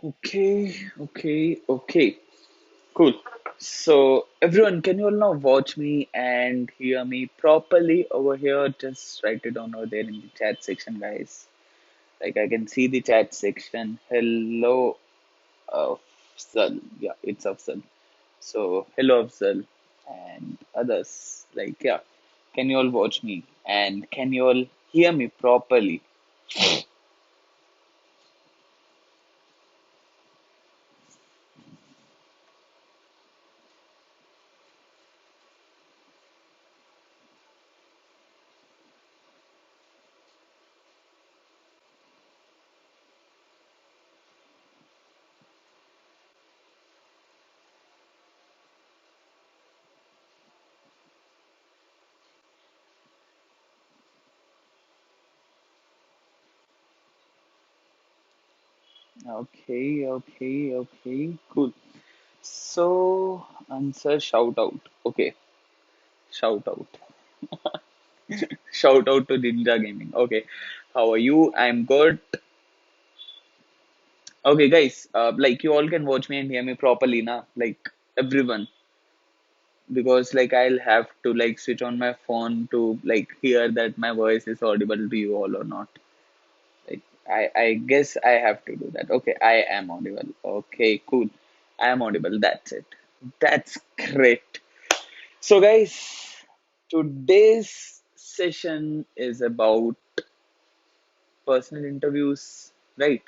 Okay. Cool. So, everyone, can you all now watch me and hear me properly over here? Just write it down over there in the chat section, guys. Like, I can see the chat section. Hello, Afzal. Yeah, it's Afzal. So, hello, Afzal, and others. Like, yeah, can you all watch me? And can you all hear me properly? Okay, cool. So, answer shout out. Okay, shout out. Shout out to Ninja Gaming. Okay, how are you? I'm good. Okay, guys, like you all can watch me and hear me properly now. Like everyone, because like I'll have to like switch on my phone to like hear that my voice is audible to you all or not. Like I guess I have to do that. Okay, I am audible. Okay, cool. I am audible. That's it. That's great. So, guys, today's session is about personal interviews, right?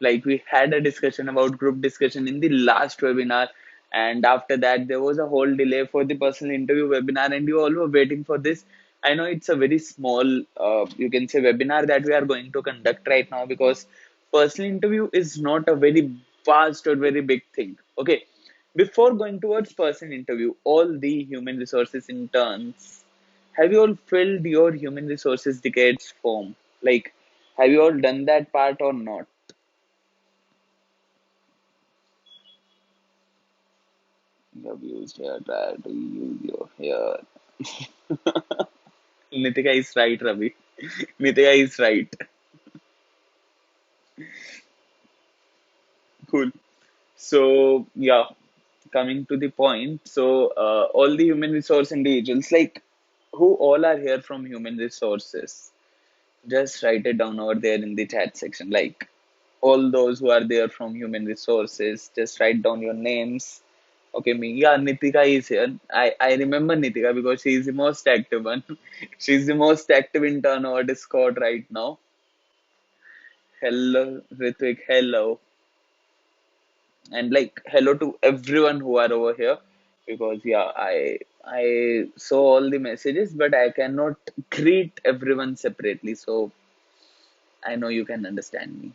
Like we had a discussion about group discussion in the last webinar, and after that, there was a whole delay for the personal interview webinar, and you all were waiting for this. I know it's a very small, you can say, webinar that we are going to conduct right now because personal interview is not a very vast or very big thing. Okay, before going towards personal interview, all the human resources interns, have you all filled your human resources decades form? Like, have you all done that part or not? You have used here, try to use your here. Nitika is right, Ravi. Nitika is right. Cool. So, yeah, coming to the point. So, all the human resource individuals, like who all are here from human resources, just write it down over there in the chat section. Like all those who are there from human resources, just write down your names. Okay, me. Yeah, Nitika is here. I remember Nitika because she is the most active one. She's the most active intern over Discord right now. Hello, Ritvik. Hello. And like hello to everyone who are over here because yeah, I saw all the messages, but I cannot greet everyone separately. So I know you can understand me.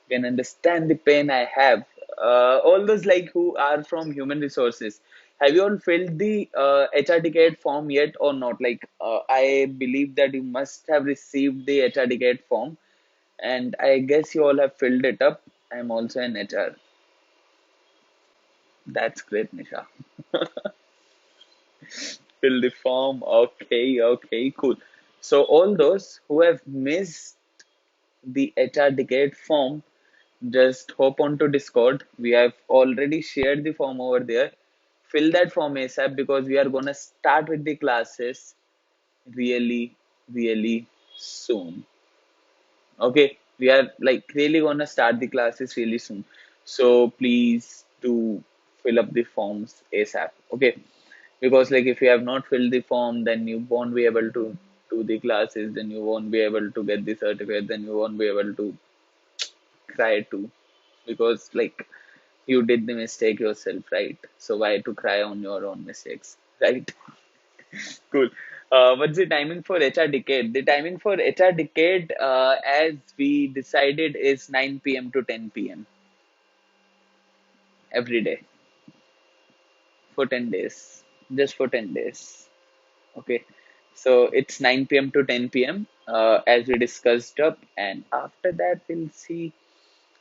You can understand the pain I have. All those like who are from human resources, have you all filled the HR ticket form yet or not? Like, I believe that you must have received the HR ticket form, and I guess you all have filled it up. I'm also an HR. That's great, Nisha. Fill the form. Okay, cool. So, all those who have missed the HR ticket form, just hop onto Discord. We have already shared the form over there. Fill that form ASAP because we are gonna start with the classes really, really soon. Okay, we are like really gonna start the classes really soon. So please do fill up the forms ASAP. Okay, because like if you have not filled the form, then you won't be able to do the classes. Then you won't be able to get the certificate. Then you won't be able to cry too because like you did the mistake yourself, right? So why to cry on your own mistakes, right? Cool. What's the timing for HR Decade? The timing for HR Decade, as we decided, is 9 p.m. to 10 p.m. every day for 10 days, just for 10 days. Okay. So it's 9 p.m. to 10 p.m. As we discussed up, and after that we'll see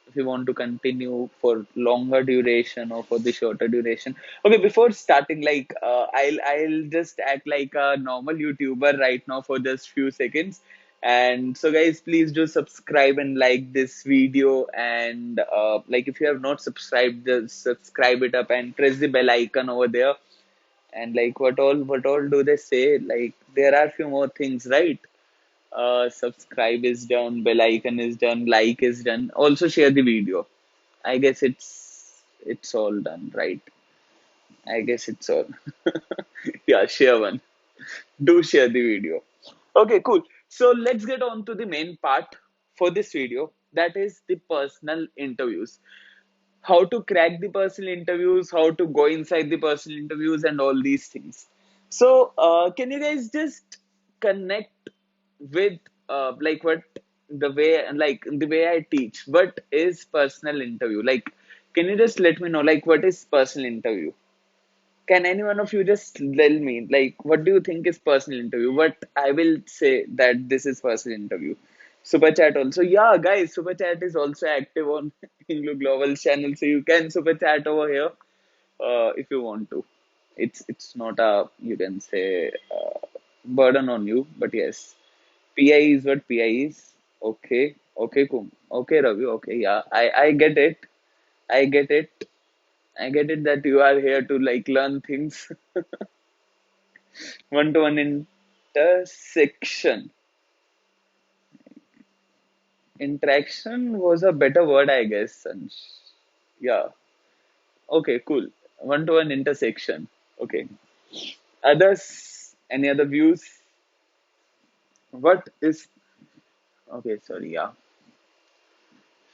if you want to continue for longer duration or for the shorter duration. Okay, before starting, like I'll just act like a normal YouTuber right now for just few seconds, And so, guys, please do subscribe and like this video. And like, if you have not subscribed, just subscribe it up and press the bell icon over there. And like, what all do they say? Like, there are few more things, right? Subscribe is done, bell icon is done, like is done. Also share the video. I guess it's all done, right? I guess it's all. Yeah, share one. Do share the video. Okay, cool. So let's get on to the main part for this video. That is the personal interviews. How to crack the personal interviews, how to go inside the personal interviews, and all these things. So, can you guys just connect with like what the way I teach? What is personal interview? Like, can you just let me know like what is personal interview? Can any one of you just tell me, like, what do you think is personal interview? What I will say that this is personal interview. Super chat also. Yeah, guys, super chat is also active on INGLU Global channel, so you can super chat over here if you want to. It's not a, you can say, burden on you, but yes, PI is what PI is. Okay, okay, cool. Okay, Ravi. Okay, yeah, I get it. I get it. I get it that you are here to like learn things. One-to-one intersection. Interaction was a better word, I guess. Yeah. Okay, cool. One-to-one intersection. Okay. Others, any other views? What is, okay, sorry, yeah.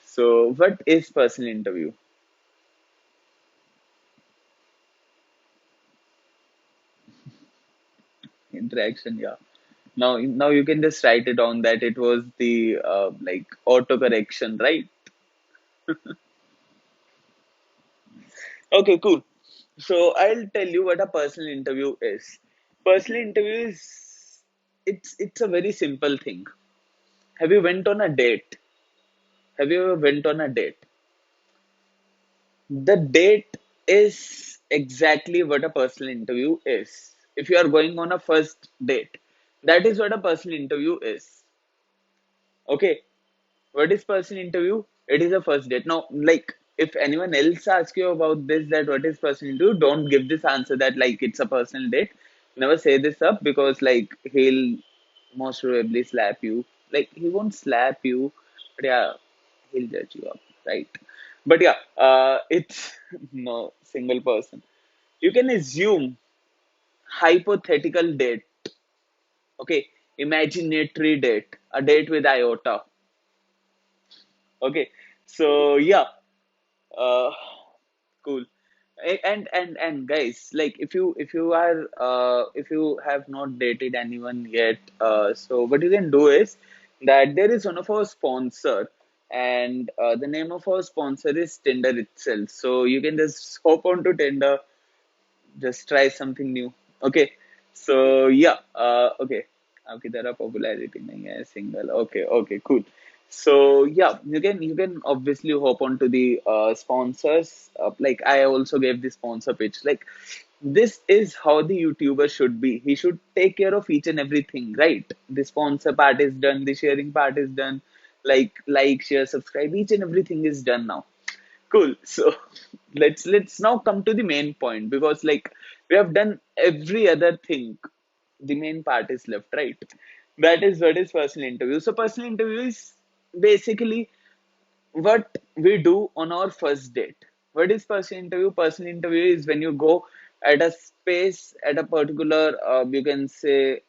So, what is personal interview? Interaction, yeah. Now you can just write it on that it was the like auto correction, right? Okay, cool. So I'll tell you what a personal interview is. Personal interview is, it's a very simple thing. Have you went on a date? Have you ever went on a date? The date is exactly what a personal interview is. If you are going on a first date, that is what a personal interview is. Okay. What is personal interview? It is a first date. Now, like, if anyone else asks you about this, that what is personal interview, don't give this answer that like it's a personal date. Never say this up because like he'll most probably slap you. Like he won't slap you, but yeah, he'll judge you up, right? But yeah, it's no single person. You can assume hypothetical date, okay, imaginary date, a date with iota. Okay, so yeah, uh, cool. And guys, like if you have not dated anyone yet, so what you can do is that there is one of our sponsor, and the name of our sponsor is Tinder itself. So you can just hop on to Tinder, just try something new. Okay, so yeah, okay, okay, there are popularity nahi hai, single. Okay, okay, cool. So yeah, you can obviously hop on to the sponsors. Like I also gave the sponsor pitch. Like this is how the YouTuber should be. He should take care of each and everything, right? The sponsor part is done, the sharing part is done, like, share, subscribe, each and everything is done now. Cool. So let's now come to the main point because like we have done every other thing. The main part is left, right? That is what is personal interview. So personal interview is basically what we do on our first date. What is personal interview? Personal interview is when you go at a space at a particular you can say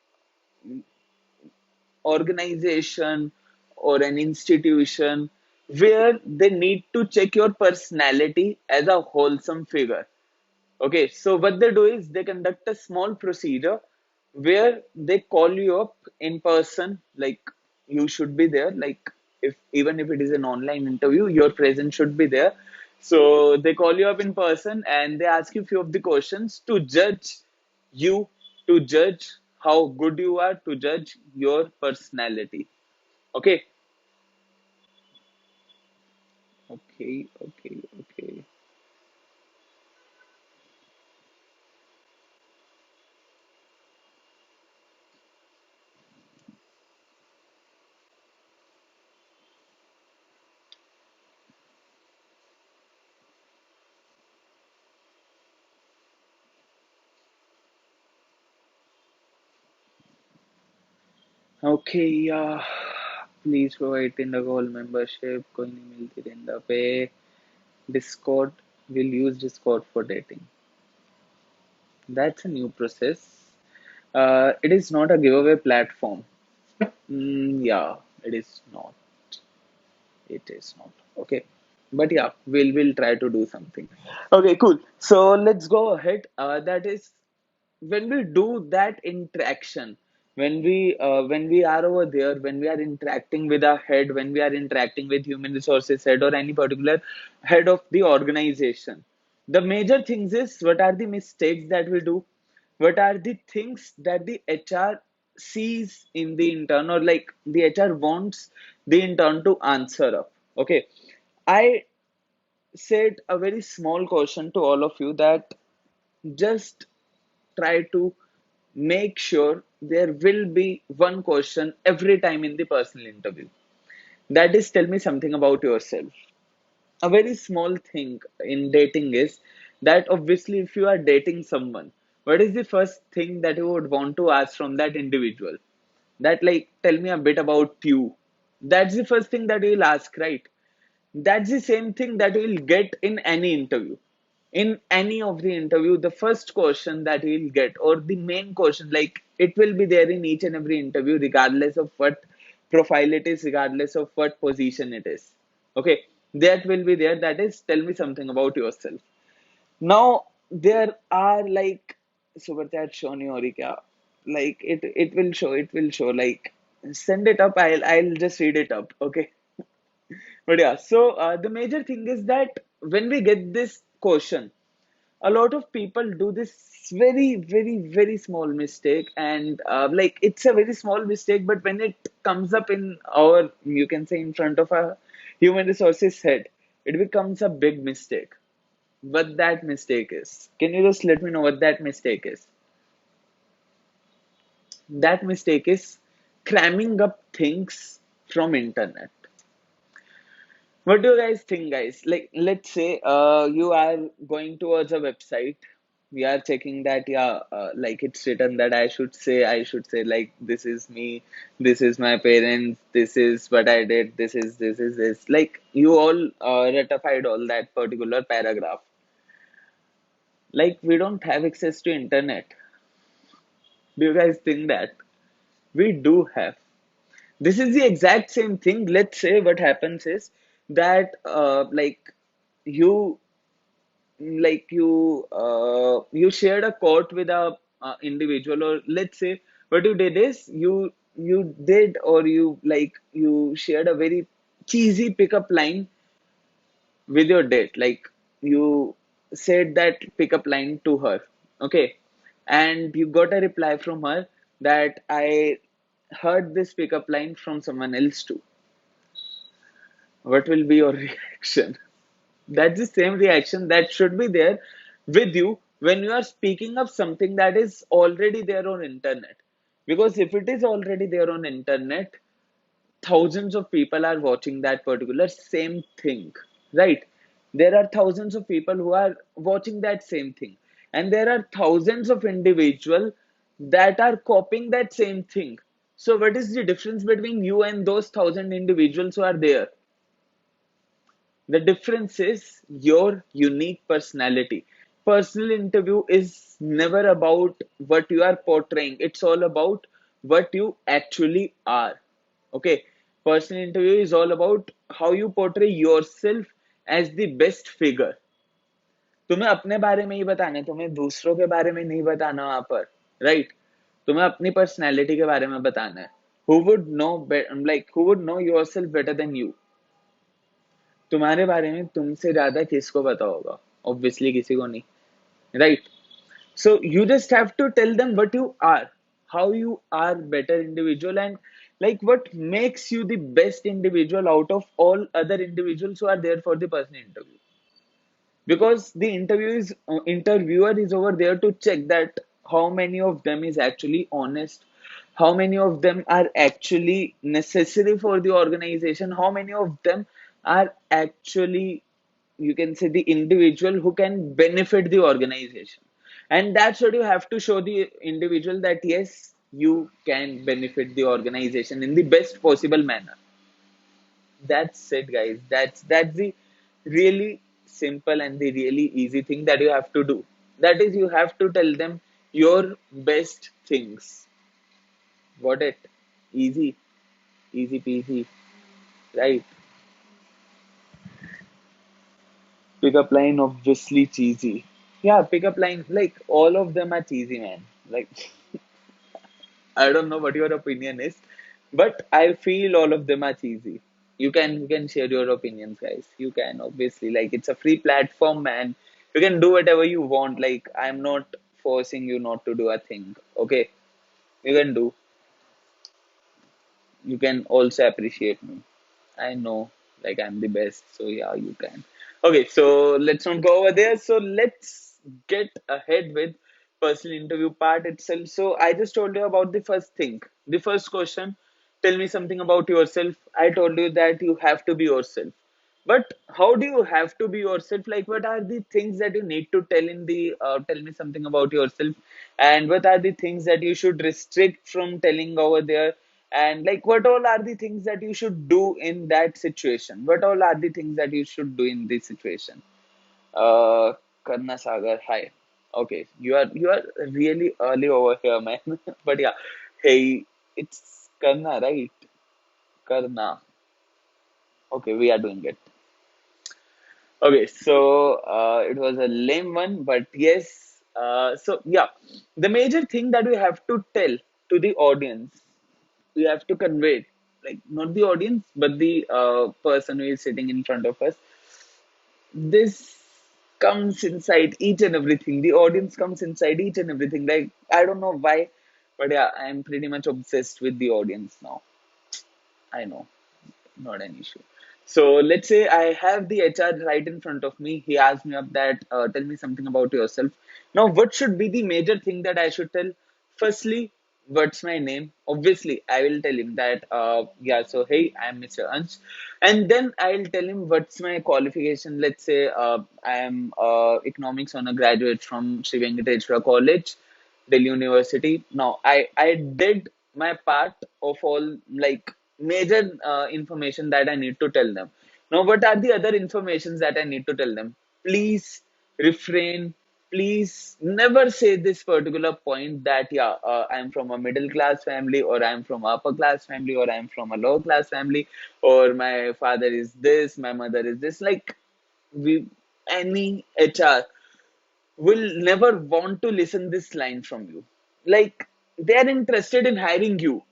organization or an institution where they need to check your personality as a wholesome figure. Okay, so what they do is they conduct a small procedure where they call you up in person, like you should be there, like if even if it is an online interview, your presence should be there. So they call you up in person and they ask you few of the questions to judge you, to judge how good you are, to judge your personality. Okay, okay, okay, okay. Okay, please provide Tinder Gold membership. कोई नहीं मिलती Tinder पे. Discord, we'll use Discord for dating. That's a new process. It is not a giveaway platform. Yeah, it is not. It is not. Okay. But yeah, we'll try to do something. Okay, cool. So let's go ahead. That is when we do that interaction, when we are over there, when we are interacting with our head, when we are interacting with human resources head or any particular head of the organization, the major things is what are the mistakes that we do, what are the things that the HR sees in the intern, or like the HR wants the intern to answer up. Okay, I said a very small question to all of you, that just try to make sure there will be one question every time in the personal interview. That is, tell me something about yourself. A very small thing in dating is that obviously, if you are dating someone, what is the first thing that you would want to ask from that individual? That, like, tell me a bit about you. That's the first thing that you will ask, right? That's the same thing that you will get in any interview. In any of the interview, the first question that you will get, or the main question, like it will be there in each and every interview, regardless of what profile it is, regardless of what position it is. Okay, that will be there. That is, tell me something about yourself. Now, there are like super chat show nahi ho rahi kya? Like it will show, like send it up. I'll just read it up. Okay. But yeah, so the major thing is that when we get this question, a lot of people do this very, very, very small mistake, and like it's a very small mistake, but when it comes up in our, you can say, in front of a human resources head, it becomes a big mistake. What that mistake is? Can you just let me know what that mistake is? That mistake is cramming up things from internet. What do you guys think, guys? Like, let's say you are going towards a website. We are checking that, yeah, like it's written that I should say, like, this is me, this is my parents, this is what I did, this is this. Like, you all ratified all that particular paragraph. Like, we don't have access to internet. Do you guys think that? We do have. This is the exact same thing. Let's say what happens is that, like, you you shared a quote with a individual, or let's say what you did is you did, or you shared a very cheesy pickup line with your date, like you said that pickup line to her. Okay, and you got a reply from her that I heard this pickup line from someone else too. What will be your reaction? That's the same reaction that should be there with you when you are speaking of something that is already there on internet. Because if it is already there on internet, thousands of people are watching that particular same thing, right? There are thousands of people who are watching that same thing, and there are thousands of individuals that are copying that same thing. So what is the difference between you and those thousand individuals who are there? The difference is your unique personality. Personal interview is never about what you are portraying, it's all about what you actually are. Okay, personal interview is all about how you portray yourself as the best figure. तुम्हें अपने बारे में ही बताना है, तुम्हें दूसरों के बारे में नहीं बताना वहां पर, राइट? तुम्हें अपनी पर्सनैलिटी के बारे में बताना है. Who would know, like who would know yourself better than you? तुम्हारे बारे में तुमसे ज्यादा किसको पता होगा? Obviously किसी को नहीं, right? So you just have to tell them what you are, how you are better individual, and like what makes you the best individual out of all other individuals who are there for the personal interview. Because the interviewer is over there to check that how many of them is actually honest, how many of them are actually necessary for the organization, how many of them are actually, you can say, the individual who can benefit the organization. And that's what you have to show the individual, that yes, you can benefit the organization in the best possible manner. That's it, guys. That's the really simple and the really easy thing that you have to do. That is, you have to tell them your best things. Got it? Easy, easy peasy, right? Pickup line obviously cheesy. Yeah, pickup line, like all of them are cheesy, man. Like I don't know what your opinion is, but I feel all of them are cheesy. You can share your opinions, guys. You can obviously, like, it's a free platform, man. You can do whatever you want. Like, I'm not forcing you not to do a thing. Okay, you can do. You can also appreciate me. I know, like, I'm the best, so yeah, you can. Okay, so let's not go over there. So let's get ahead with personal interview part itself. So I just told you about the first thing, the first question. Tell me something about yourself. I told you that you have to be yourself. But how do you have to be yourself? Like, what are the things that you need to tell in the tell me something about yourself, and what are the things that you should restrict from telling over there, and like, what all are the things that you should do in that situation? What all are the things that you should do in this situation? Uh, Karna Sagar, hi. Okay, you are really early over here, man. But yeah, hey, it's Karna, right? Karna. Okay, we are doing it. Okay, so it was a lame one, but yes. So yeah, the major thing that we have to tell to the audience, we have to convey it, like not the audience, but the person who is sitting in front of us. This comes inside each and everything. The audience comes inside each and everything. Like I don't know why, but yeah, I'm pretty much obsessed with the audience now. I know. Not an issue. So let's say I have the HR right in front of me. He asks me up that, tell me something about yourself. Now, what should be the major thing that I should tell? Firstly, what's my name? Obviously, I will tell him that, yeah, so hey, I'm Mr. Ansh. And then I'll tell him what's my qualification. Let's say I am economics on a graduate from Sri Venkateswara College. Delhi University. Now, I did my part of all, like, major information that I need to tell them. Now, what are the other informations that I need to tell them? Please refrain. Please never say this particular point that, yeah, I'm from a middle class family, or I'm from upper class family, or I'm from a lower class family, or my father is this, my mother is this. Like, we, any HR will never want to listen this line from you. Like, they are interested in hiring you.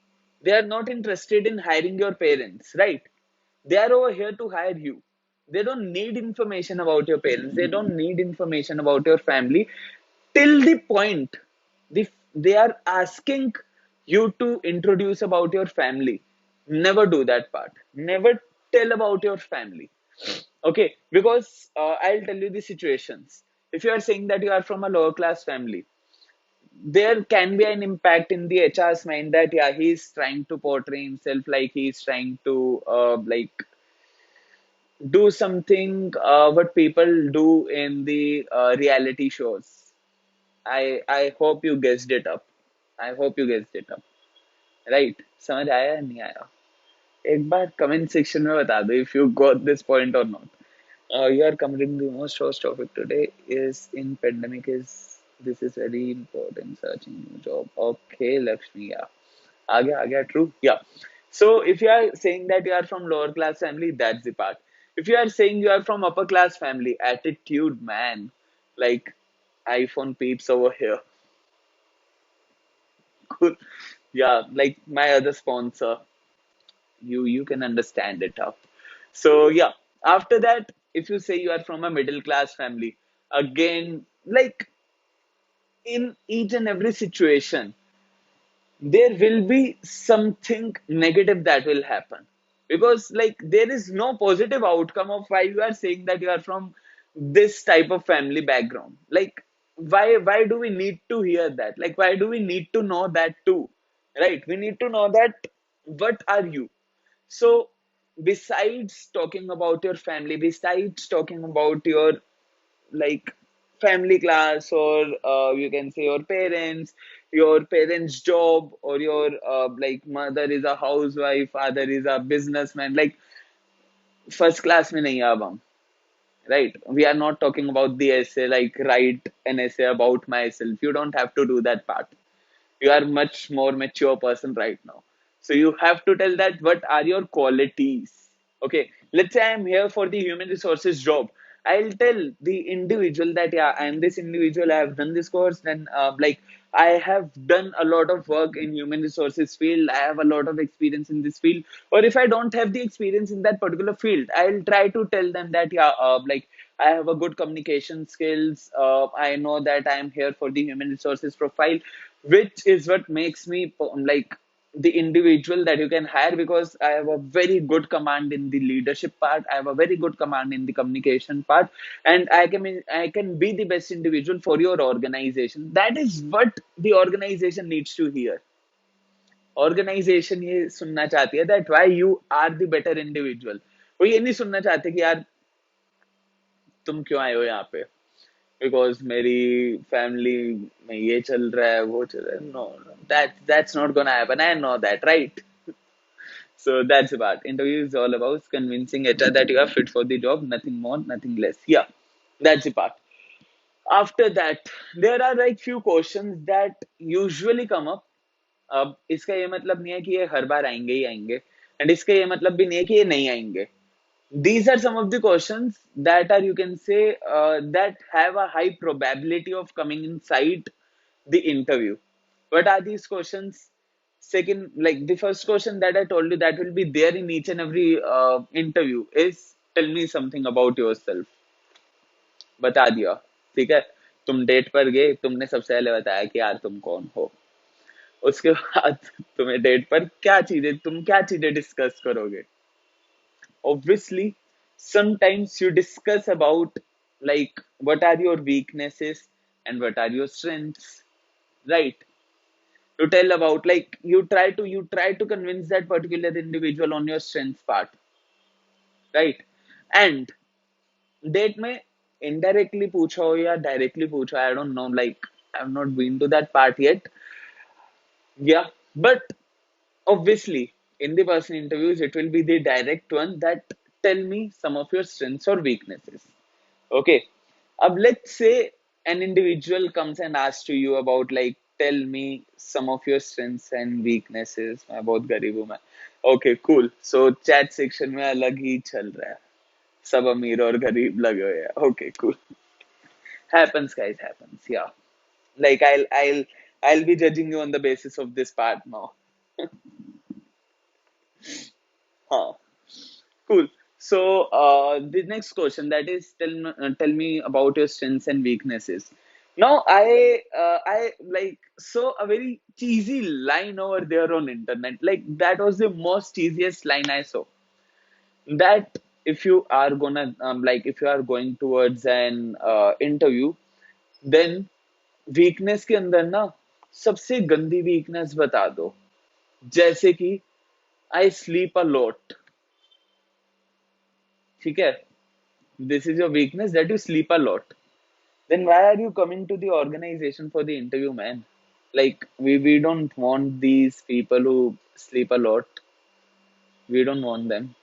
They are not interested in hiring your parents, right? They are over here to hire you. They don't need information about your parents. They don't need information about your family till the point they are asking you to introduce about your family. Never do that part. Never tell about your family. Okay, because I'll tell you the situations. If you are saying that you are from a lower class family, there can be an impact in the HR's mind that, yeah, he's trying to portray himself like he's trying to like do something what people do in the reality shows. I hope you guessed it up. I hope you guessed it up. Right? समझ आया या नहीं आया? एक बार comment section में बता दो if you got this point or not. You are covering the most host topic today is in pandemic is this is very important searching new job. Okay, Lakshmi, yeah. आ गया, true. Yeah. So if you are saying that you are from lower class family, that's the part. If you are saying you are from upper class family, attitude, man. Like iPhone peeps over here. Cool. Yeah, like my other sponsor. You can understand it up. So yeah, after that, if you say you are from a middle class family, again, like in each and every situation, there will be something negative that will happen, because like there is no positive outcome of why you are saying that you are from this type of family background. Like, why do we need to hear that? Like, why do we need to know that too? Right, we need to know that what are you. So besides talking about your family, besides talking about your, like, family class, or you can say your parents, your parents' job, or your like mother is a housewife, father is a businessman, like first class में नहीं है अब हम, right? We are not talking about the essay, like write an essay about myself. You don't have to do that part. You are much more mature person right now, so you have to tell that what are your qualities. Okay, let's say I'm here for the human resources job. I'll tell the individual that yeah, I'm this individual, I have done this course, then like I have done a lot of work in human resources field, I have a lot of experience in this field. Or if I don't have the experience in that particular field, I'll try to tell them that yeah, like I have a good communication skills, I know that I'm here for the human resources profile, which is what makes me like the individual that you can hire, because I have a very good command in the leadership part, I have a very good command in the communication part, and I can be the best individual for your organization. That is what the organization needs to hear. Organization ये सुनना चाहती है that why you are the better individual. वो ये नहीं सुनना चाहते कि यार तुम क्यों आए हो यहाँ पे, बिकॉज मेरी फैमिली में ये चल रहा है वो चल रहा है. No, that's not gonna happen. I know that, right? So that's about interview is all about convincing HR that you are fit for the job, nothing more, nothing less. Yeah, that's the part. After that, there are like few questions that usually come up. अब इसका ये मतलब नहीं है कि ये हर बार आएंगे ही आएंगे, एंड इसका ये मतलब भी नहीं है कि ये नहीं आएंगे. These are some of the questions that are, you can say, that have a high probability of coming inside the interview. What are these questions? Second, like the first question that I told you that will be there in each and every interview is, tell me something about yourself. बता दिया, ठीक है. तुम date पर गए, तुमने सबसे पहले बताया कि यार तुम कौन हो. उसके बाद तुम्हें डेट पर तुम क्या चीजें डिस्कस करोगे. Obviously, sometimes you discuss about like what are your weaknesses and what are your strengths, right? You tell about like you try to convince that particular individual on your strengths part, right? And date में indirectly पूछा हो या directly पूछा, I don't know, like I've not been to that part yet. Yeah, but obviously in the person interviews it will be the direct one that tell me some of your strengths or weaknesses. Okay. Let's say an individual comes and asks to you about like, tell me some of your strengths and weaknesses. मैं बहुत गरीब हूँ मैं. Okay, cool. So chat section में अलग ही चल रहा है. सब अमीर और गरीब लगे हुए हैं. Okay, cool. Happens, guys. Happens. Yeah. Like I'll be judging you on the basis of this part now. Huh. Cool. So the next question that is tell me about your strengths and weaknesses. Now I like saw a very cheesy line over there on internet. Like that was the most cheesiest line I saw. That if you are gonna like if you are going towards an interview, then weakness के अंदर ना सबसे गंदी weakness बता दो. जैसे कि I sleep a lot. ठीक है. This is your weakness that you sleep a lot. Then why are you coming to the organization for the interview, man? Like we don't want these people who sleep a lot. We don't want them,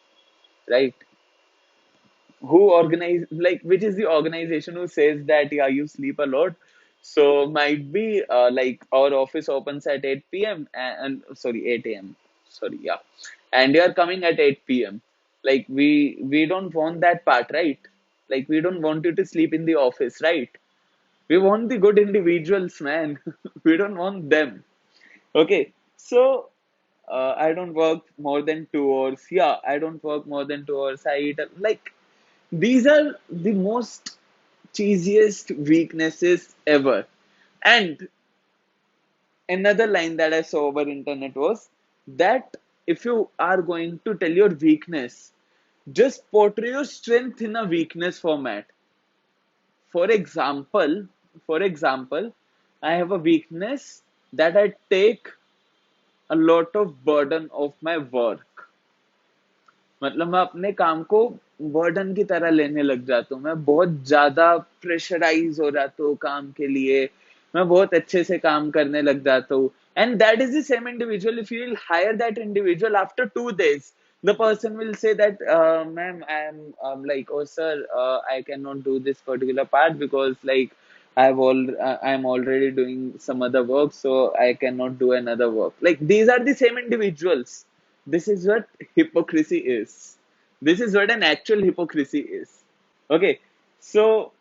right? Who organize like which is the organization who says that yeah you sleep a lot? So might be like our office opens at 8 p.m. and sorry 8 a.m. Sorry, yeah, and you are coming at 8 p.m. Like we don't want that part, right? Like we don't want you to sleep in the office, right? We want the good individuals, man. We don't want them. Okay, so I don't work more than 2 hours. Yeah, I don't work more than 2 hours. I eat like these are the most cheesiest weaknesses ever. And another line that I saw over internet was that if you are going to tell your weakness, just portray your strength in a weakness format. For example, for example, I have a weakness that I take a lot of burden of my work. मतलब मैं अपने काम को burden की तरह लेने लग जाता हूँ. मैं बहुत ज्यादा प्रेशराइज हो जाता हूँ काम के लिए. मैं बहुत अच्छे से काम करने लग जाता हूँ. And that is the same individual. If you will hire that individual after 2 days, the person will say that, ma'am, I'm like, oh sir, I cannot do this particular part because like I'm already doing some other work, so I cannot do another work. Like these are the same individuals. This is what hypocrisy is. This is what an actual hypocrisy is. Okay, so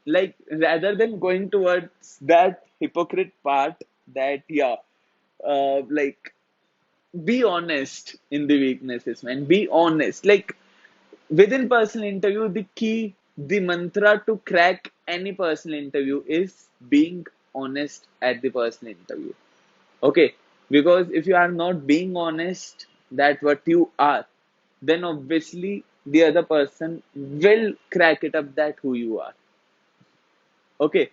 like rather than going towards that hypocrite part, that yeah, like be honest in the weaknesses, man. Be honest. Like within personal interview, the key, the mantra to crack any personal interview is being honest at the personal interview. Okay, because if you are not being honest that what you are, then obviously the other person will crack it up that who you are. Okay,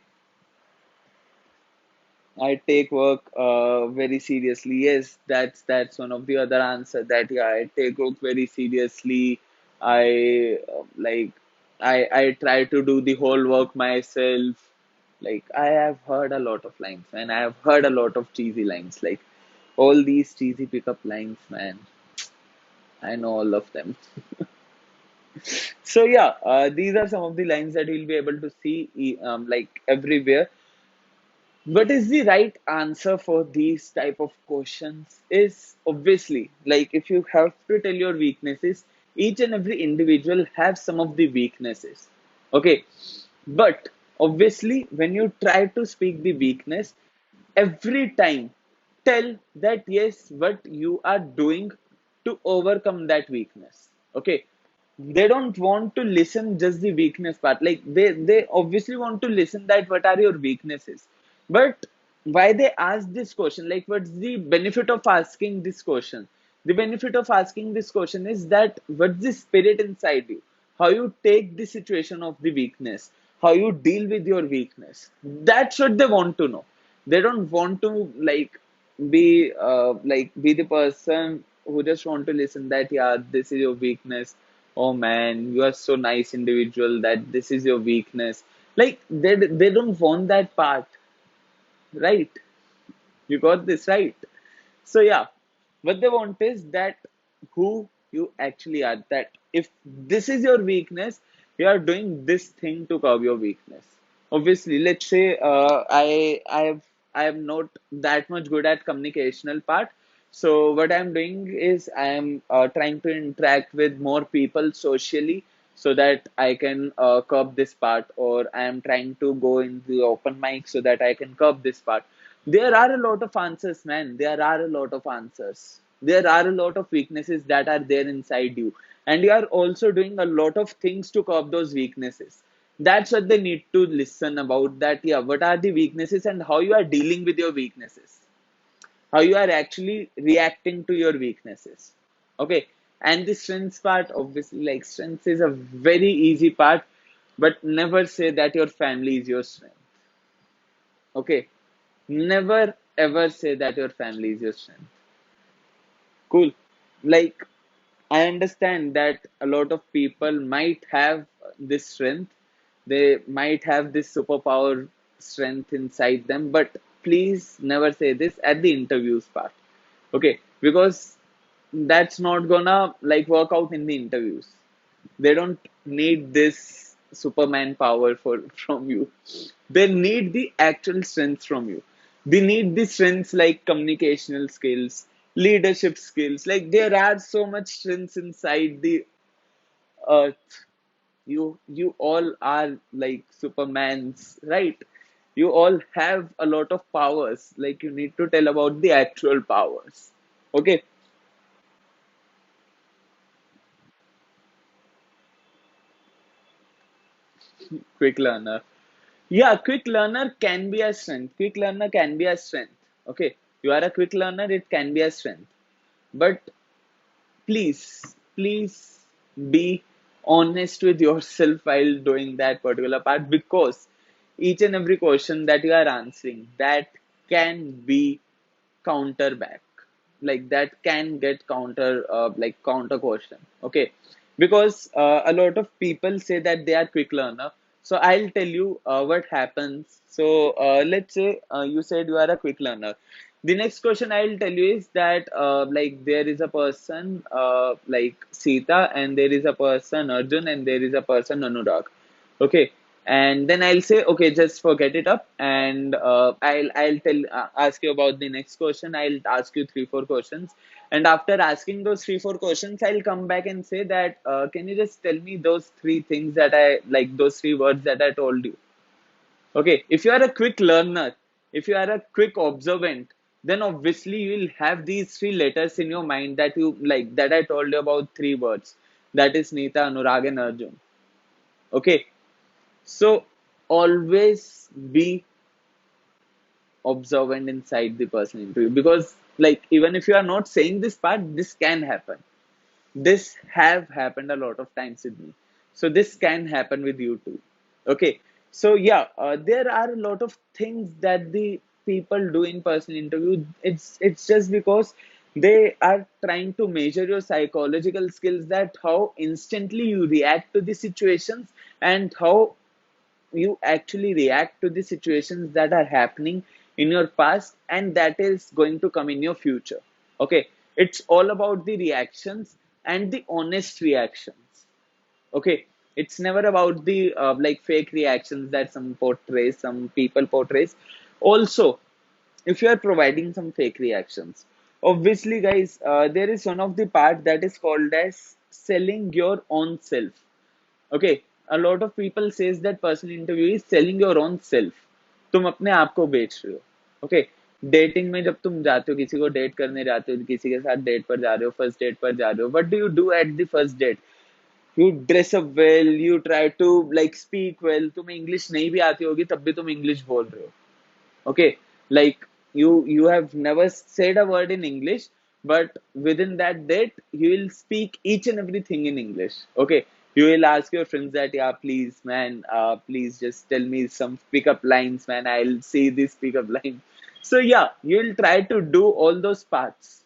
I take work very seriously. Yes, that's one of the other answer, that yeah, I take work very seriously. I like I try to do the whole work myself. Like I have heard a lot of lines, and I have heard a lot of cheesy lines. Like all these cheesy pickup lines, man. I know all of them. So yeah, these are some of the lines that you'll be able to see like everywhere. What is the right answer for these type of questions is obviously, like if you have to tell your weaknesses, each and every individual have some of the weaknesses. Okay, but obviously when you try to speak the weakness, every time tell that yes, what you are doing to overcome that weakness. Okay, they don't want to listen just the weakness part. Like they obviously want to listen that what are your weaknesses, but why they ask this question, like what's the benefit of asking this question? The benefit of asking this question is that what's the spirit inside you, how you take the situation of the weakness, how you deal with your weakness. That's what they want to know. They don't want to be the person who just want to listen that yeah, this is your weakness. Oh man, you are so nice individual that this is your weakness. Like they don't want that part, right? You got this right. So yeah, what they want is that who you actually are. That if this is your weakness, you are doing this thing to curb your weakness. Obviously, let's say I am not that much good at communicational part. So what I'm doing is I am trying to interact with more people socially so that I can curb this part, or I am trying to go in the open mic so that I can curb this part. There are a lot of answers, man. There are a lot of answers. There are a lot of weaknesses that are there inside you. And you are also doing a lot of things to curb those weaknesses. That's what they need to listen about. That, yeah, what are the weaknesses and how you are dealing with your weaknesses. How you are actually reacting to your weaknesses. Okay. And the strengths part, obviously, like strengths is a very easy part, but never say that your family is your strength. Okay. Never ever say that your family is your strength. Cool. Like, I understand that a lot of people might have this strength, they might have this superpower strength inside them, but please never say this at the interviews part. Okay, because that's not gonna like work out in the interviews. They don't need this Superman power for from you. They need the actual strength from you. They need the strengths like communicational skills, leadership skills. Like there are so much strengths inside the earth. You all are like Supermans, right? You all have a lot of powers. Like you need to tell about the actual powers. Okay, quick learner. Yeah, quick learner can be a strength. Quick learner can be a strength. Okay, you are a quick learner, it can be a strength. But please be honest with yourself while doing that particular part, because each and every question that you are answering, that can be counter back, like that can get counter like counter question. Okay, because a lot of people say that they are quick learner, So I'll tell you what happens. So let's say you said you are a quick learner. The next question I'll tell you is that like there is a person like Sita, and there is a person Arjun, and there is a person Anurag. Okay, and then I'll say, okay, just forget it up, and I'll tell ask you about the next question. I'll ask you three four questions, and after asking those three four questions, I'll come back and say that can you just tell me those three things that I like, those three words that I told you. Okay, if you are a quick learner, if you are a quick observant, then obviously you will have these three letters in your mind that you like, that I told you about three words. That is Nita, Anurag, and Arjun. Okay, so always be observant inside the person interview, because like even if you are not saying this part, this can happen. This have happened a lot of times with me. So this can happen with you too. Okay. So yeah, there are a lot of things that the people do in personal interview. It's just because they are trying to measure your psychological skills, that how instantly you react to the situations, and how you actually react to the situations that are happening in your past and that is going to come in your future. Okay, it's all about the reactions and the honest reactions. Okay, it's never about the like fake reactions that some people portrays. Also, if you are providing some fake reactions, obviously guys, there is one of the part that is called as selling your own self. Okay, a lot of people says that personal interview is selling your own self. तुम अपने आप को बेच रहे हो. Okay, dating में जब तुम जाते हो, किसी को डेट करने जाते हो, किसी के साथ डेट पर जा रहे हो, फर्स्ट डेट पर जा रहे हो, what do you do at the first date? You dress up well, you try to like speak well. तुम्हें इंग्लिश नहीं भी आती होगी तब भी तुम इंग्लिश बोल रहे हो. Okay, like you have never said a word in English, but within that date you will speak each and everything in English. Okay, you will ask your friends that, yeah, please man, please just tell me some pickup lines, man, I'll see this pickup line. So yeah, you will try to do all those parts.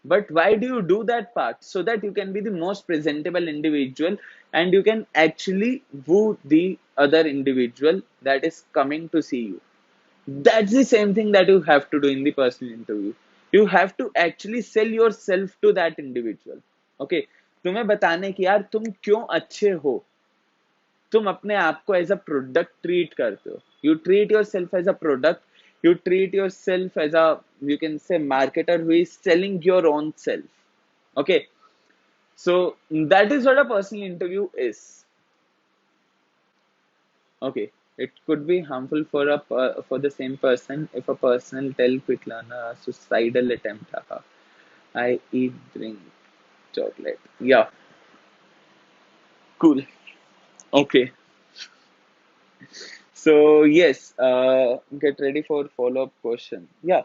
But why do you do that part? So that you can be the most presentable individual, and you can actually woo the other individual that is coming to see you. That's the same thing that you have to do in the personal interview. You have to actually sell yourself to that individual. Okay, तुम्हें बताने की यार तुम क्यों अच्छे हो. तुम अपने आप को एज अ प्रोडक्ट ट्रीट करते हो. You treat yourself as a product. You treat yourself as a, you can say, marketer who is selling your own self. Okay, so that is what a personal interview is. Okay, it could be harmful for for the same person if a person tell quick learner a suicidal attempt. Haha. I eat, drink chocolate. Yeah, cool. Okay, so yes, get ready for follow-up question. Yeah,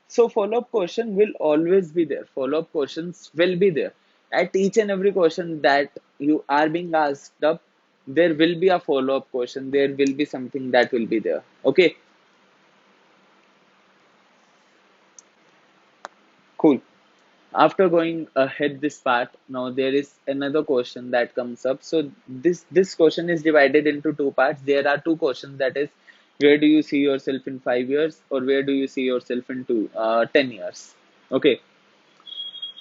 so follow-up question will always be there. Follow-up questions will be there. At each and every question that you are being asked up, there will be a follow-up question. There will be something that will be there. Okay, cool. After going ahead this part, now there is another question that comes up. So this question is divided into two parts. There are two questions, that is, where do you see yourself in 5 years, or where do you see yourself in 10 years. Okay,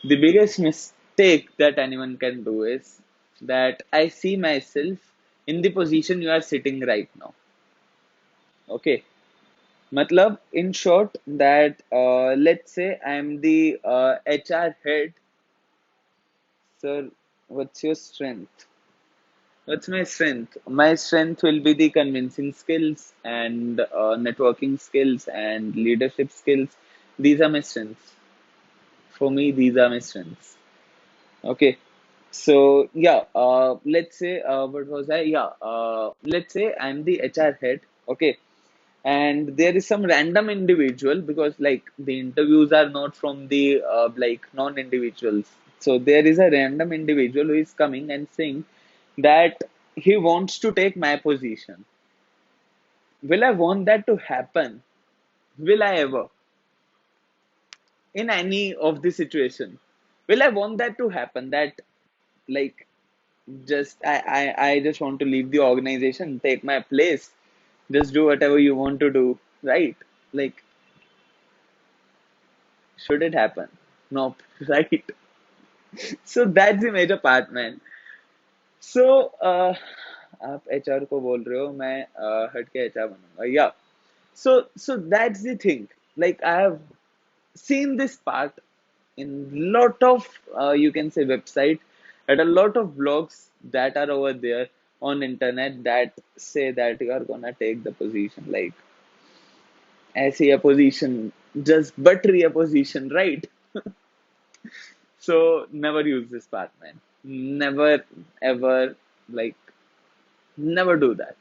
the biggest mistake that anyone can do is that I see myself in the position you are sitting right now. Okay, matlab, in short, that let's say I am the HR head. Sir, what's your strength? What's my strength? My strength will be the convincing skills and networking skills and leadership skills. These are my strengths. For me, these are my strengths. Okay. So yeah, let's say what was I? Yeah, let's say I'm the HR head. Okay, and there is some random individual, because like the interviews are not from the like non-individuals, so there is a random individual who is coming and saying that he wants to take my position. Will I want that to happen? Will I ever, in any of the situation, will I want that to happen, that like I just want to leave the organization, take my place, just do whatever you want to do, right? Like, should it happen? No, right? So that's the major part, man. So आप HR को बोल रहे हो, मैं हट के HR बनूंगा, या so that's the thing. Like, I have seen this part in lot of you can say website, and a lot of blogs that are over there on internet that say that you are gonna take the position, like ऐसी a position, just buttery a position, right? So never use this part, man. Never ever, like, never do that.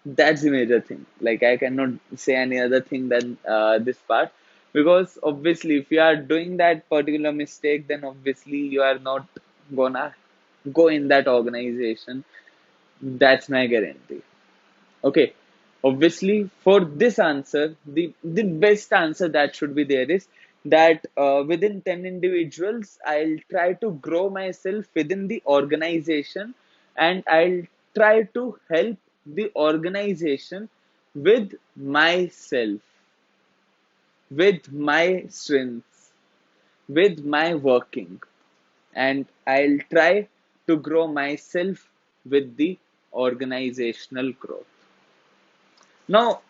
That's the major thing. Like, I cannot say any other thing than this part, because obviously if you are doing that particular mistake, then obviously you are not gonna go in that organization. That's my guarantee. Okay, obviously for this answer, the best answer that should be there is that within 10 individuals, I'll try to grow myself within the organization, and I'll try to help the organization with myself, with my strengths, with my working, and I'll try to grow myself with the organizational growth. Now,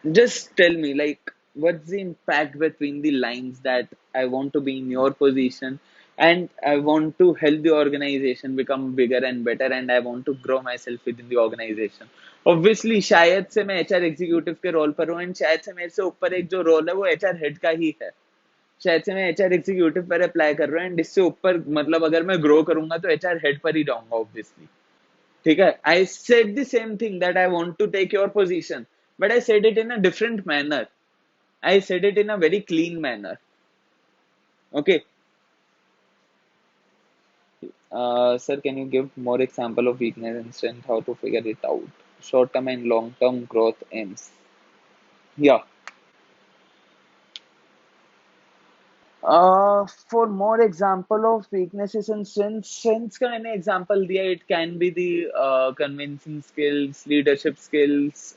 just tell me, like, what's the impact between the lines that I want to be in your position, and I want to help the organization become bigger and better, and I want to grow myself within the organization. Obviously, शायद से मैं HR executive के role पर हूँ, and शायद से मेरे से ऊपर एक जो रोल है वो एचआर हेड का ही है. शायद से मैं एचआर एग्जीक्यूटिव पर अप्लाई कर रहा हूँ, एंड इससे ऊपर मतलब अगर मैं ग्रो करूंगा तो एचआर हेड पर ही जाऊंगा ऑब्वियसली. ठीक है, I said the same thing that I want to take your position, but I said it in a different manner. I said it in a very clean manner. Okay. Sir, can you give more example of weakness and strength, how to figure it out? Short term and long term growth aims. Yeah. For more example of weaknesses and strengths का मैंने example दिया. It can be the convincing skills, leadership skills,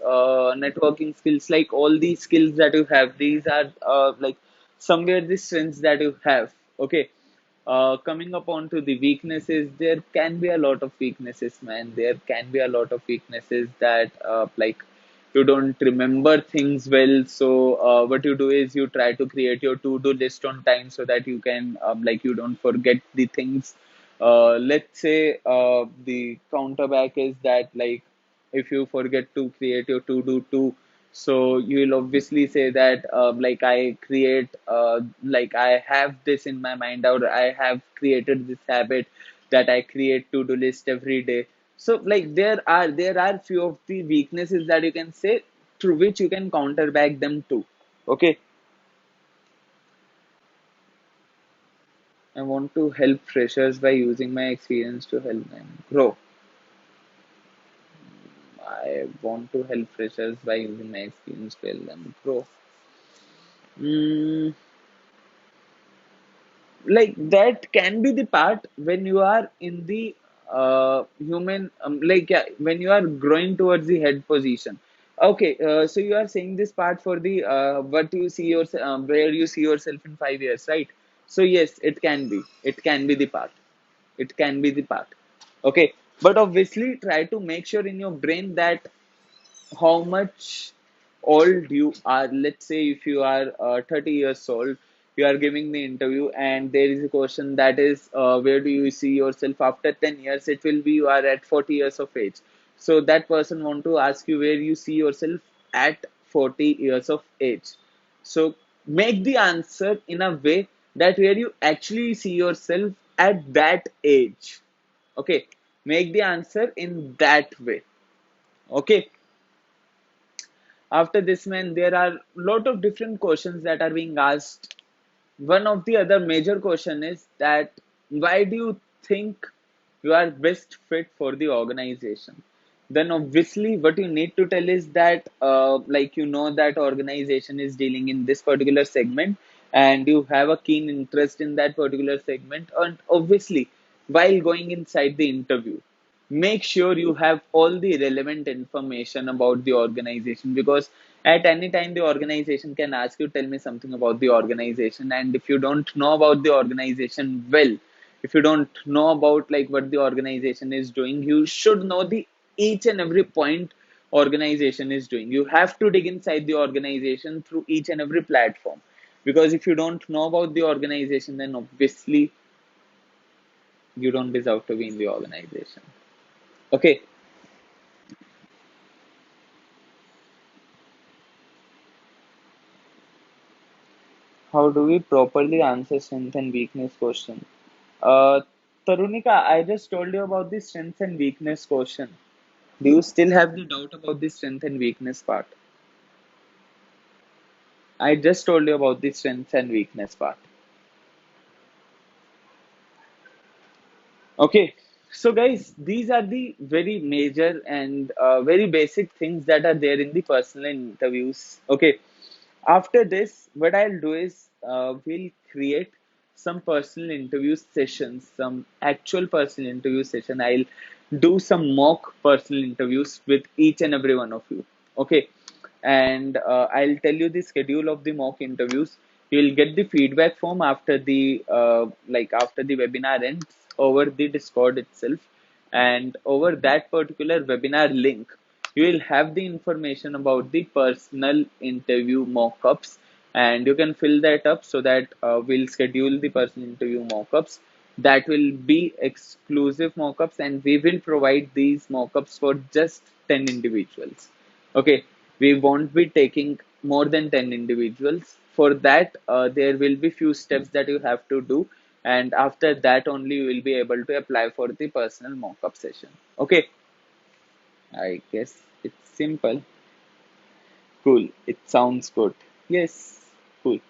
networking skills. Like, all these skills that you have, these are like somewhere the strengths that you have. Okay. Coming upon to the weaknesses, there can be a lot of weaknesses, man. There can be a lot of weaknesses that like, you don't remember things well. So what you do is you try to create your to-do list on time so that you can like, you don't forget the things. Let's say the counterback is that, like, if you forget to create your to-do too, so you will obviously say that like, I create like, I have this in my mind, or I have created this habit that I create to-do list every day. So, like, there are few of the weaknesses that you can say, through which you can counter back them too. Okay, I want to help freshers by using my experience to help them grow. I want to help freshers by using my experience to help them grow. Mm, like, that can be the part when you are in the human like, yeah, when you are growing towards the head position. Okay, so you are saying this part for the what you see your where you see yourself in 5 years, right? So yes, it can be the part, it can be the part. Okay, but obviously try to make sure in your brain that how much old you are. Let's say if you are 30 years old, you are giving the interview, and there is a question that is, where do you see yourself after 10 years? It will be you are at 40 years of age. So that person want to ask you where you see yourself at 40 years of age. So make the answer in a way that where you actually see yourself at that age. Okay, make the answer in that way. Okay, after this, man, there are a lot of different questions that are being asked. One of the other major question is that, why do you think you are best fit for the organization? Then obviously what you need to tell is that like, that organization is dealing in this particular segment, and you have a keen interest in that particular segment, and obviously while going inside the interview, make sure you have all the relevant information about the organization, because at any time the organization can ask you, tell me something about the organization. And if you don't know about the organization well, if you don't know about like what the organization is doing, you should know the each and every point organization is doing. You have to dig inside the organization through each and every platform, because if you don't know about the organization, then obviously you don't deserve to be in the organization. Okay, how do we properly answer strength and weakness question? Uh, Tarunika, I just told you about the strength and weakness question. Do you still have the doubt about the strength and weakness part? I just told you about the strength and weakness part. Okay, so guys, these are the very major and very basic things that are there in the personal interviews. Okay, after this, what I'll do is we'll create some personal interview sessions, some actual personal interview session. I'll do some mock personal interviews with each and every one of you. Okay, and I'll tell you the schedule of the mock interviews. You'll get the feedback form after the after the webinar ends over the Discord itself, and over that particular webinar link, you will have the information about the personal interview mock-ups, and you can fill that up so that we'll schedule the personal interview mock-ups. That will be exclusive mock-ups, and we will provide these mock-ups for just 10 individuals. Okay, we won't be taking more than 10 individuals. For that, there will be few steps that you have to do, and after that only you will be able to apply for the personal mock-up session. Okay, I guess it's simple. Cool. It sounds good. Yes, cool.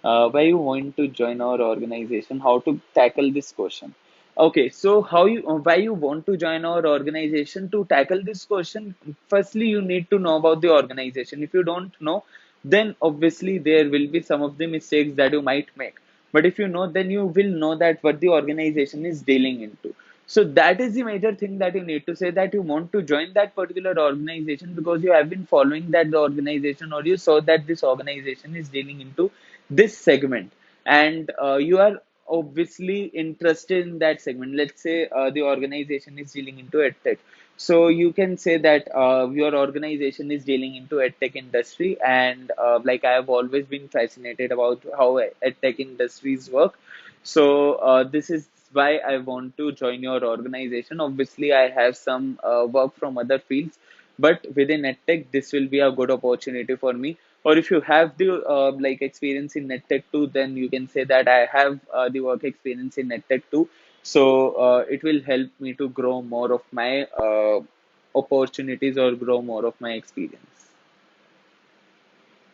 Why you want to join our organization? How to tackle this question? Okay, so why you want to join our organization? To tackle this question, firstly you need to know about the organization. If you don't know, then obviously there will be some of the mistakes that you might make. But if you know, then you will know that what the organization is dealing into. So that is the major thing that you need to say, that you want to join that particular organization because you have been following that the organization, or you saw that this organization is dealing into this segment, and you are obviously interested in that segment. Let's say the organization is dealing into edtech, so you can say that your organization is dealing into edtech industry, and like I have always been fascinated about how edtech industries work. So this is why I want to join your organization. Obviously I have some work from other fields, but within edtech this will be a good opportunity for me. Or if you have the experience in edtech too, then you can say that I have the work experience in edtech too. So it will help me to grow more of my opportunities, or grow more of my experience.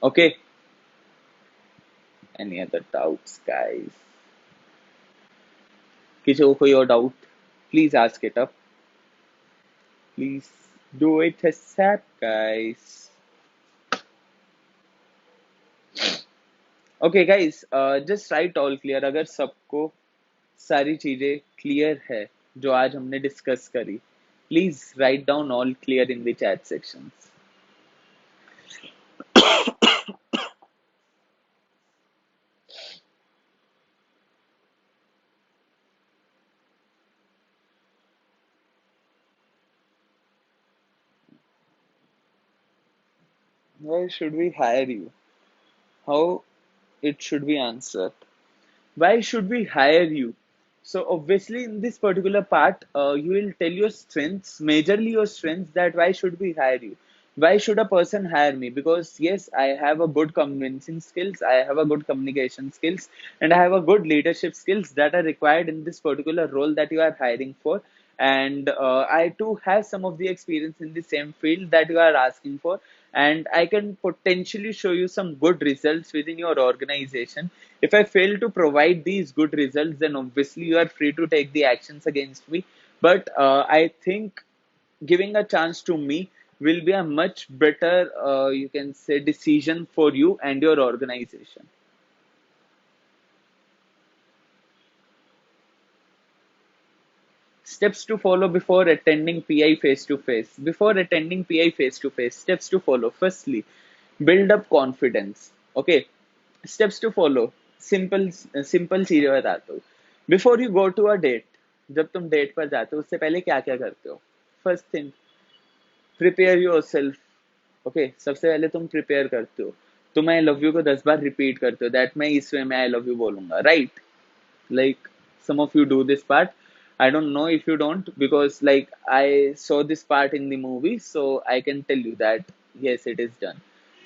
Okay, any other doubts, guys? किसी को कोई और doubt, please ask it up. Please do it ASAP, guys. Okay, guys, just write all clear अगर सबको सारी चीजें clear है जो आज हमने डिस्कस करी. Please write down all clear in the chat sections. Why should we hire you? How it should be answered? Why should we hire you? So obviously in this particular part, you will tell your strengths, majorly your strengths, that why should we hire you? Why should a person hire me? Because yes, I have a good convincing skills, I have a good communication skills, and I have a good leadership skills that are required in this particular role that you are hiring for. And I too have some of the experience in the same field that you are asking for, and I can potentially show you some good results within your organization. If I fail to provide these good results, then obviously you are free to take the actions against me. But I think giving a chance to me will be a much better, you can say, decision for you and your organization. Steps to follow before attending PI face to face. Before attending PI face to face, steps to follow. Firstly, build up confidence. Okay, steps to follow. Simple simple चीजें बताता हूँ. Before you go to a date, जब तुम date पर जाते हो उससे पहले क्या क्या करते हो? First thing, prepare your self. Okay, सबसे पहले तुम प्रिपेयर करते हो. तुम आई लव यू को 10 बार रिपीट करते हो, दैट मैं इस वे में आई लव यू बोलूंगा, right? Like some of you do this part. I don't know if you don't, because like I saw this part in the movie, so I can tell you that yes, it is done.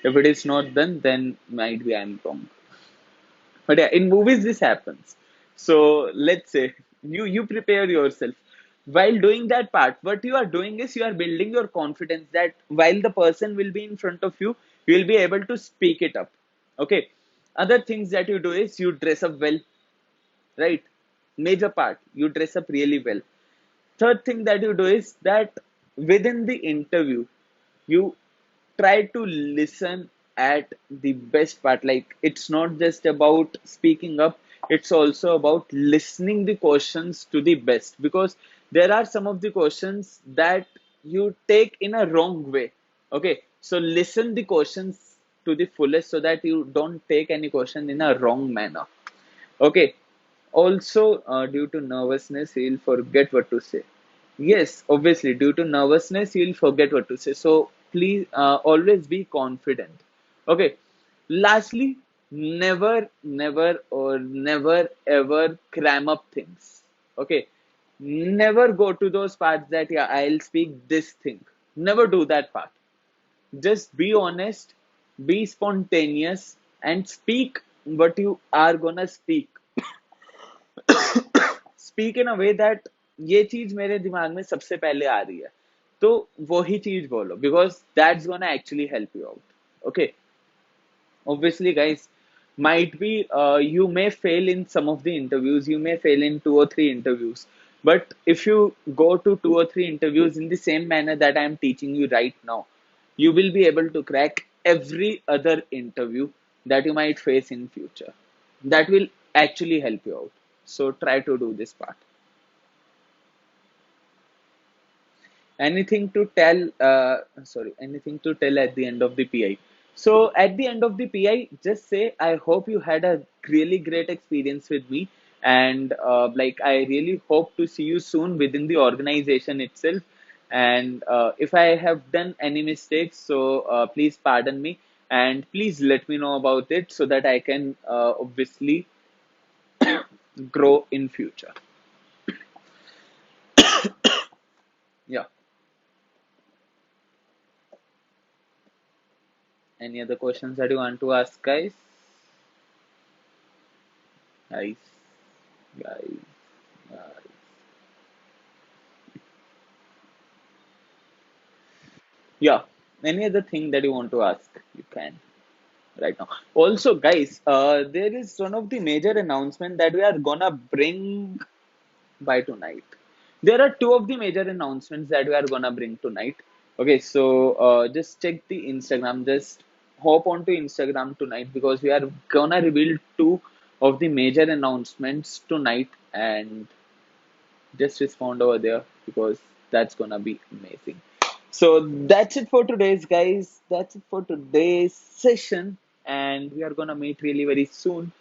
If it is not done, then might be I'm wrong. But yeah, in movies this happens. So let's say you prepare yourself. While doing that part, what you are doing is you are building your confidence that while the person will be in front of you, you will be able to speak it up. Okay. Other things that you do is you dress up well, right? Major part, you dress up really well. Third thing that you do is that within the interview, you try to listen at the best part. Like it's not just about speaking up, it's also about listening the questions to the best, because there are some of the questions that you take in a wrong way. Okay, so listen the questions to the fullest so that you don't take any question in a wrong manner. Okay. Also, due to nervousness, he'll forget what to say. Yes, obviously, due to nervousness, you'll forget what to say. So please always be confident. Okay. Lastly, never ever cram up things. Okay. Never go to those parts that, yeah, I'll speak this thing. Never do that part. Just be honest, be spontaneous, and speak what you are gonna speak. Speak in a way that ये चीज मेरे दिमाग में सबसे पहले आ रही है, तो वही चीज बोलो, because that's gonna actually help you out. Okay, obviously guys, might be you may fail in some of the interviews, you may fail in 2 or 3 interviews, but if you go to 2 or 3 interviews in the same manner that I am teaching you right now, you will be able to crack every other interview that you might face in future. That will actually help you out, so try to do this part. Anything to tell, sorry, anything to tell at the end of the PI? So at the end of the PI, just say I hope you had a really great experience with me, and like I really hope to see you soon within the organization itself. And if I have done any mistakes, so please pardon me, and please let me know about it so that I can obviously grow in future. Yeah. Any other questions that you want to ask, guys? Guys, guys, guys. Yeah. Any other thing that you want to ask, you can right now. Also, guys, there is one of the major announcement that we are gonna bring by tonight. There are two of the major announcements that we are gonna bring tonight. Okay, so just check the Instagram. Just hop onto Instagram tonight, because we are gonna reveal two of the major announcements tonight, and just respond over there, because that's gonna be amazing. So that's it for today's, guys. That's it for today's session, and we are gonna meet really very soon.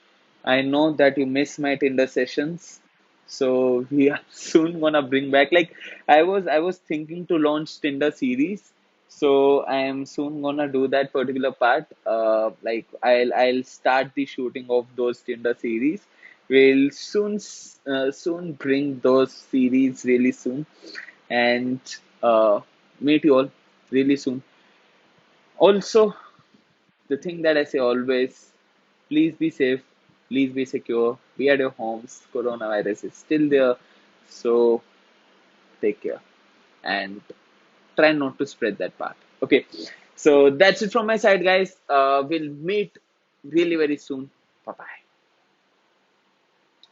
I know that you miss my Tinder sessions, so we are soon gonna bring back. Like I was thinking to launch Tinder series, so I am soon gonna do that particular part. Like I'll start the shooting of those Tinder series. We'll soon bring those series really soon, and meet you all really soon. Also, the thing that I say always, please be safe, please be secure, be at your homes. Coronavirus is still there, so take care and try not to spread that part. Okay, so that's it from my side, guys. We'll meet really very soon. Bye bye.